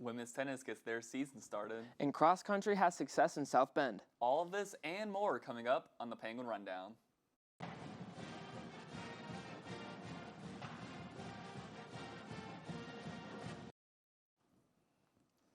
Women's tennis gets their season started. And cross country has success in South Bend. All of this and more coming up on the Penguin Rundown.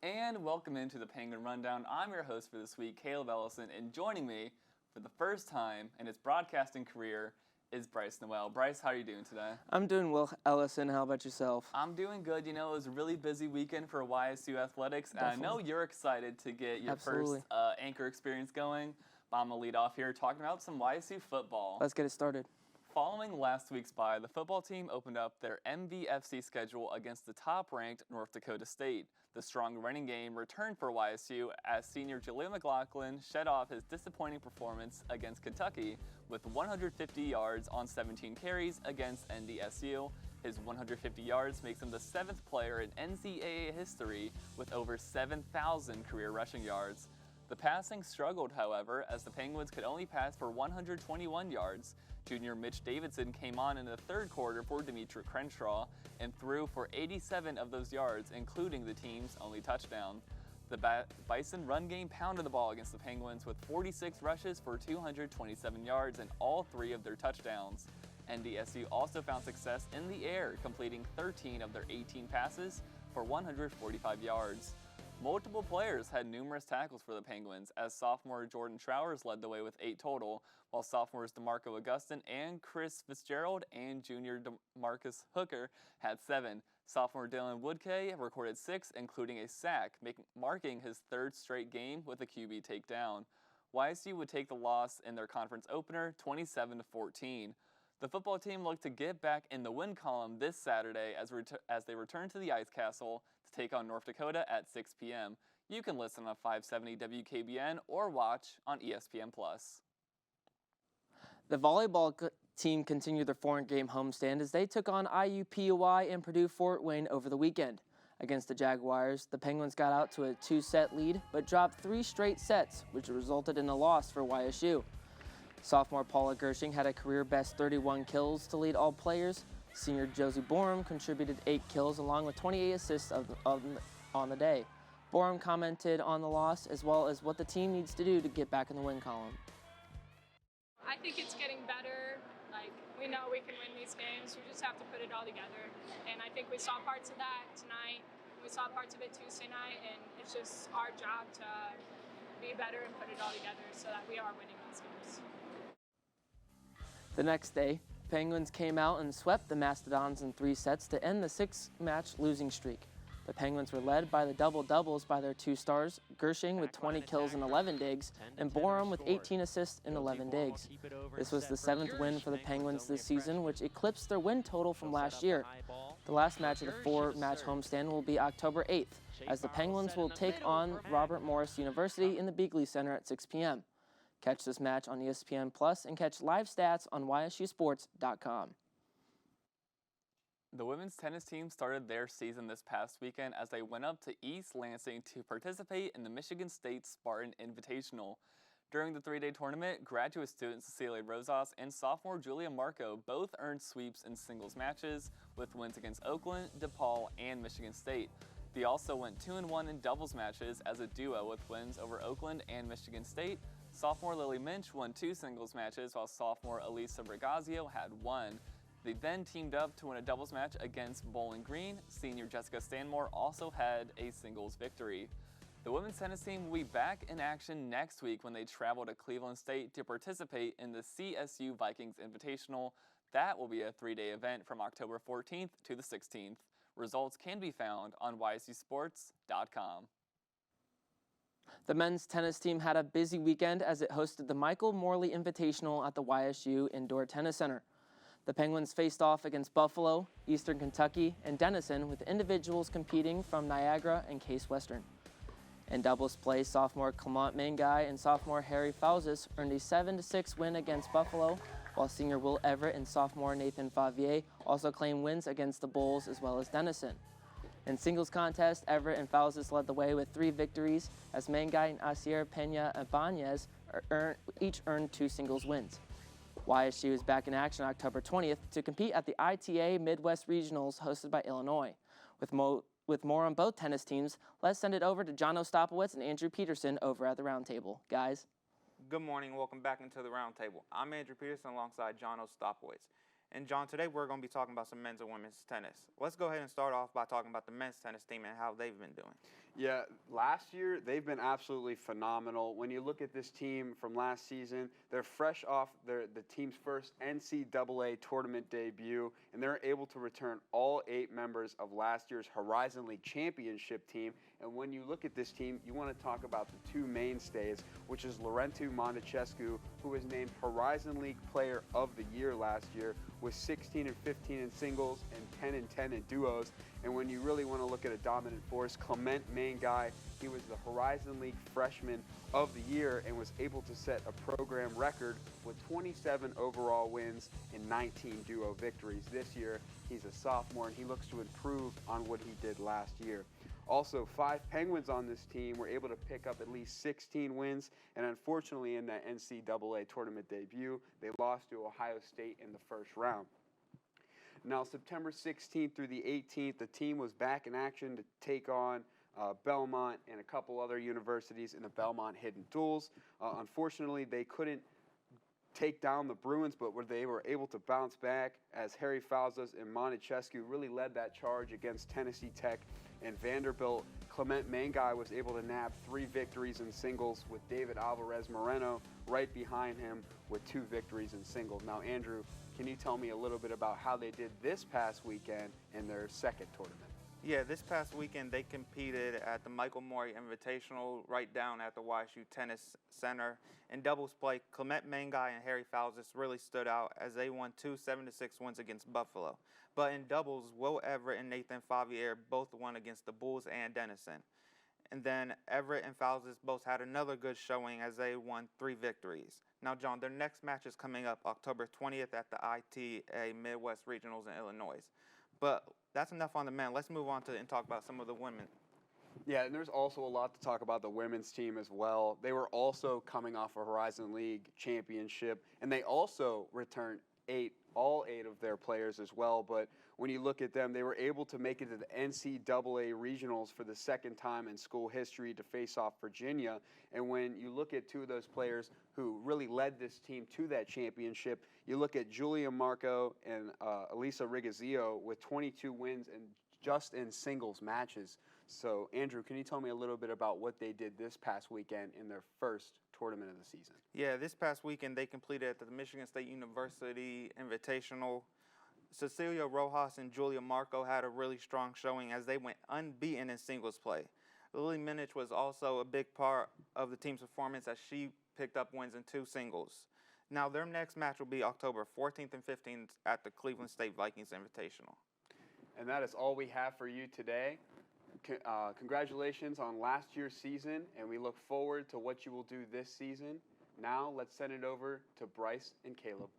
And welcome into the Penguin Rundown. I'm your host for this week, Caleb Ellison, and joining me for the first time in his broadcasting career is Bryce Noel. Bryce, how are you doing today? I'm doing well, Ellison. How about yourself? I'm doing good. You know, it was a really busy weekend for YSU Athletics. Definitely. And I know you're excited to get your Absolutely. first anchor experience going. But I'm going to lead off here talking about some YSU football. Let's get it started. Following last week's bye, the football team opened up their MVFC schedule against the top-ranked North Dakota State. The strong running game returned for YSU as senior Jaleel McLaughlin shed off his disappointing performance against Kentucky with 150 yards on 17 carries against NDSU. His 150 yards makes him the 7th player in NCAA history with over 7,000 career rushing yards. The passing struggled, however, as the Penguins could only pass for 121 yards. Junior Mitch Davidson came on in the third quarter for Demetri Crenshaw and threw for 87 of those yards, including the team's only touchdown. The Bison run game pounded the ball against the Penguins with 46 rushes for 227 yards and all 3 of their touchdowns. NDSU also found success in the air, completing 13 of their 18 passes for 145 yards. Multiple players had numerous tackles for the Penguins, as sophomore Jordan Trowers led the way with 8 total, while sophomores DeMarco Augustin and Chris Fitzgerald and junior DeMarcus Hooker had 7. Sophomore Dylan Woodkay recorded 6, including a sack, marking his 3rd straight game with a QB takedown. YSU would take the loss in their conference opener, 27-14. The football team looked to get back in the win column this Saturday as they return to the Ice Castle to take on North Dakota at 6 p.m. You can listen on 570 WKBN or watch on ESPN+. The volleyball team continued their 4-game homestand as they took on IUPUI and Purdue Fort Wayne over the weekend. Against the Jaguars, the Penguins got out to a 2-set lead but dropped 3 straight sets, which resulted in a loss for YSU. Sophomore Paula Gershing had a career-best 31 kills to lead all players. Senior Josie Borum contributed 8 kills along with 28 assists on the day. Borum commented on the loss as well as what the team needs to do to get back in the win column. I think it's getting better. We know we can win these games. We just have to put it all together. And I think we saw parts of that tonight. We saw parts of it Tuesday night, and it's just our job to be better and put it all together so that we are winning these games. The next day, Penguins came out and swept the Mastodons in 3 sets to end the 6-match losing streak. The Penguins were led by the double-doubles by their 2 stars, Gershing with 20 kills and 11 digs, and Borum with 18 assists and 11 digs. This was the 7th win for the Penguins this season, which eclipsed their win total from last year. The last match of the 4-match homestand will be October 8th, as the Penguins will take on Robert Morris University in the Beagley Center at 6 p.m. Catch this match on ESPN Plus and catch live stats on YSUSports.com. The women's tennis team started their season this past weekend as they went up to East Lansing to participate in the Michigan State Spartan Invitational. During the 3-day tournament, graduate student Cecilia Rosas and sophomore Julia Marco both earned sweeps in singles matches with wins against Oakland, DePaul, and Michigan State. They also went 2-1 in doubles matches as a duo with wins over Oakland and Michigan State. Sophomore Lily Minch won 2 singles matches, while sophomore Elisa Brigazio had 1. They then teamed up to win a doubles match against Bowling Green. Senior Jessica Stanmore also had a singles victory. The women's tennis team will be back in action next week when they travel to Cleveland State to participate in the CSU Vikings Invitational. That will be a 3-day event from October 14th to the 16th. Results can be found on YSUSports.com. The men's tennis team had a busy weekend as it hosted the Michael Morley Invitational at the YSU Indoor Tennis Center. The Penguins faced off against Buffalo, Eastern Kentucky, and Denison, with individuals competing from Niagara and Case Western. In doubles play, sophomore Clement Mangai and sophomore Harry Fauzis earned a 7-6 win against Buffalo, while senior Will Everett and sophomore Nathan Favier also claimed wins against the Bulls as well as Denison. In singles contest, Everett and Fauzis led the way with 3 victories, as Mangai and Asier Pena Ibanez each earned 2 singles wins. YSU is back in action October 20th to compete at the ITA Midwest Regionals hosted by Illinois. with more on both tennis teams, let's send it over to John Ostapowitz and Andrew Peterson over at the roundtable. Guys. Good morning and welcome back into the roundtable. I'm Andrew Peterson alongside John Ostapowitz. And John, today we're going to be talking about some men's and women's tennis. Let's go ahead and start off by talking about the men's tennis team and how they've been doing. Yeah, last year they've been absolutely phenomenal. When you look at this team from last season, they're fresh off the team's first NCAA tournament debut, and they're able to return all 8 members of last year's Horizon League championship team. And when you look at this team, you want to talk about the 2 mainstays, which is Laurentiu Montecescu, who was named Horizon League Player of the Year last year with 16 and 15 in singles and 10 and 10 in duos. And when you really want to look at a dominant force, Clement Manguy, he was the Horizon League Freshman of the Year and was able to set a program record with 27 overall wins and 19 duo victories. This year, he's a sophomore and he looks to improve on what he did last year. Also, 5 Penguins on this team were able to pick up at least 16 wins, and unfortunately in that NCAA tournament debut, they lost to Ohio State in the first round. Now, September 16th through the 18th, the team was back in action to take on Belmont and a couple other universities in the Belmont Hidden Duels. Unfortunately, they couldn't take down the Bruins, but they were able to bounce back as Harry Falzas and Montecescu really led that charge against Tennessee Tech and Vanderbilt. Clement Manguy was able to nab 3 victories in singles with David Alvarez Moreno right behind him with 2 victories in singles. Now, Andrew, can you tell me a little bit about how they did this past weekend in their second tournament? Yeah, this past weekend they competed at the Michael Morey Invitational right down at the YSU Tennis Center. In doubles play, Clement Manguy and Harry Falzas really stood out as they won 2 7-6 wins against Buffalo. But in doubles, Will Everett and Nathan Favier both won against the Bulls and Denison. And then Everett and Falzas both had another good showing as they won 3 victories. Now, John, their next match is coming up October 20th at the ITA Midwest Regionals in Illinois. But that's enough on the men. Let's move on and talk about some of the women. Yeah, and there's also a lot to talk about the women's team as well. They were also coming off a Horizon League championship, and they also returned all 8 of their players as well. But when you look at them, they were able to make it to the NCAA regionals for the second time in school history to face off Virginia. And when you look at 2 of those players who really led this team to that championship, you look at Julia Marco and Elisa Rigazio with 22 wins and just in singles matches. So, Andrew, can you tell me a little bit about what they did this past weekend in their first tournament of the season? Yeah, this past weekend they completed at the Michigan State University Invitational. Cecilia Rojas and Julia Marco had a really strong showing as they went unbeaten in singles play. Lily Minich was also a big part of the team's performance as she picked up wins in 2 singles. Now, their next match will be October 14th and 15th at the Cleveland State Vikings Invitational. And that is all we have for you today. Congratulations on last year's season, and we look forward to what you will do this season. Now, let's send it over to Bryce and Caleb.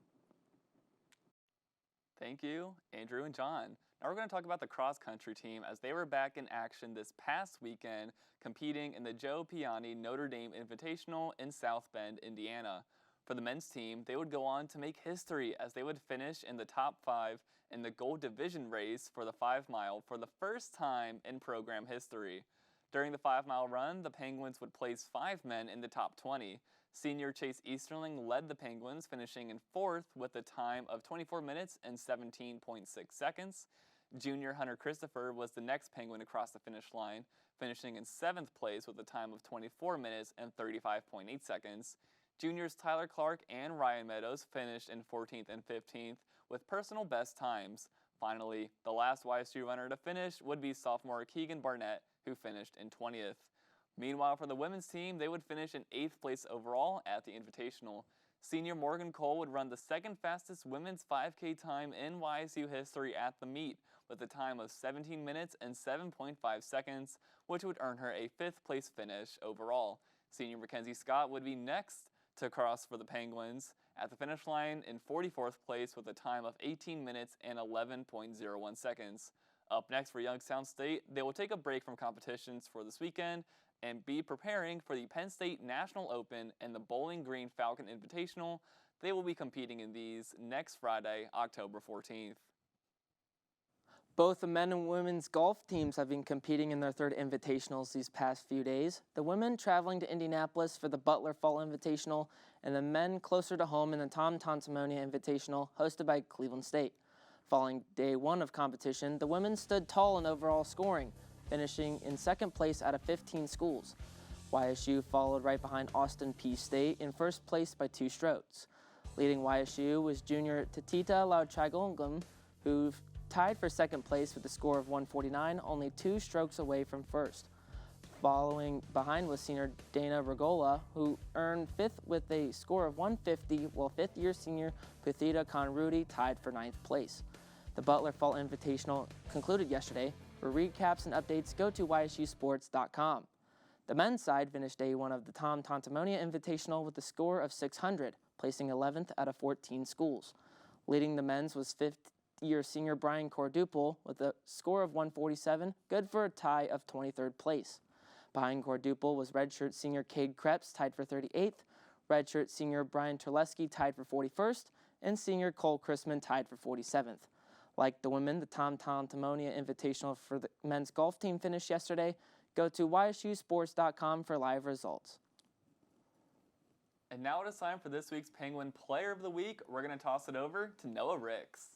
Thank you, Andrew and John. Now we're going to talk about the cross-country team as they were back in action this past weekend, competing in the Joe Piani Notre Dame Invitational in South Bend, Indiana. For the men's team, they would go on to make history as they would finish in the top 5 in the gold division race for the 5-mile for the first time in program history. During the 5-mile run, the Penguins would place 5 men in the top 20. Senior Chase Easterling led the Penguins, finishing in 4th with a time of 24 minutes and 17.6 seconds. Junior Hunter Christopher was the next Penguin across the finish line, finishing in 7th place with a time of 24 minutes and 35.8 seconds. Juniors Tyler Clark and Ryan Meadows finished in 14th and 15th with personal best times. Finally, the last YSU runner to finish would be sophomore Keegan Barnett, who finished in 20th. Meanwhile, for the women's team, they would finish in 8th place overall at the Invitational. Senior Morgan Cole would run the second fastest women's 5K time in YSU history at the meet, with a time of 17 minutes and 7.5 seconds, which would earn her a 5th place finish overall. Senior Mackenzie Scott would be next to cross for the Penguins at the finish line in 44th place with a time of 18 minutes and 11.01 seconds. Up next for Youngstown State, they will take a break from competitions for this weekend and be preparing for the Penn State National Open and the Bowling Green Falcon Invitational. They will be competing in these next Friday, October 14th. Both the men and women's golf teams have been competing in their third invitationals these past few days. The women traveling to Indianapolis for the Butler Fall Invitational, and the men closer to home in the Tom Tontomonia Invitational hosted by Cleveland State. Following day one of competition, the women stood tall in overall scoring, finishing in second place out of 15 schools. YSU followed right behind Austin Peay State in first place by 2 strokes. Leading YSU was junior Tatita Lauchagongum, who tied for second place with a score of 149, only 2 strokes away from first. Following behind was senior Dana Regola, who earned 5th with a score of 150, while 5th-year senior Puthita Conrudi tied for 9th place. The Butler Fall Invitational concluded yesterday. For recaps and updates, go to YSUsports.com. The men's side finished day one of the Tom Tontomonia Invitational with a score of 600, placing 11th out of 14 schools. Leading the men's was 5th-year senior Brian Corduple with a score of 147, good for a tie of 23rd place. Behind Corduple was redshirt senior Cade Krebs, tied for 38th, redshirt senior Brian Terleski tied for 41st, and senior Cole Chrisman tied for 47th. Like the women, the Tom Tontomonia Invitational for the men's golf team finished yesterday. Go to YSUsports.com for live results. And now it is time for this week's Penguin Player of the Week. We're going to toss it over to Noah Ricks.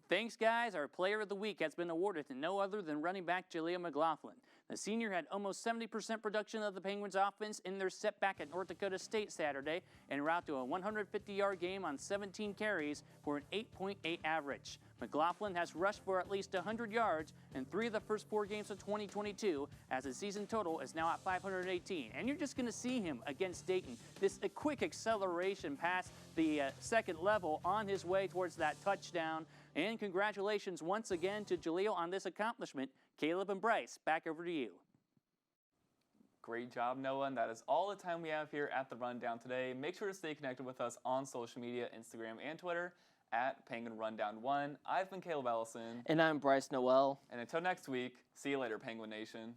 Thanks, guys. Our Player of the Week has been awarded to no other than running back Jalea McLaughlin. The senior had almost 70% production of the Penguins' offense in their setback at North Dakota State Saturday en route to a 150-yard game on 17 carries for an 8.8 average. McLaughlin has rushed for at least 100 yards in 3 of the first 4 games of 2022, as the season total is now at 518. And you're just going to see him against Dayton. This a quick acceleration past the second level on his way towards that touchdown. And congratulations once again to Jaleel on this accomplishment. Caleb and Bryce, back over to you. Great job, Noah, and that is all the time we have here at The Rundown today. Make sure to stay connected with us on social media, Instagram and Twitter, at Penguin Rundown 1. I've been Caleb Ellison. And I'm Bryce Noel. And until next week, see you later, Penguin Nation.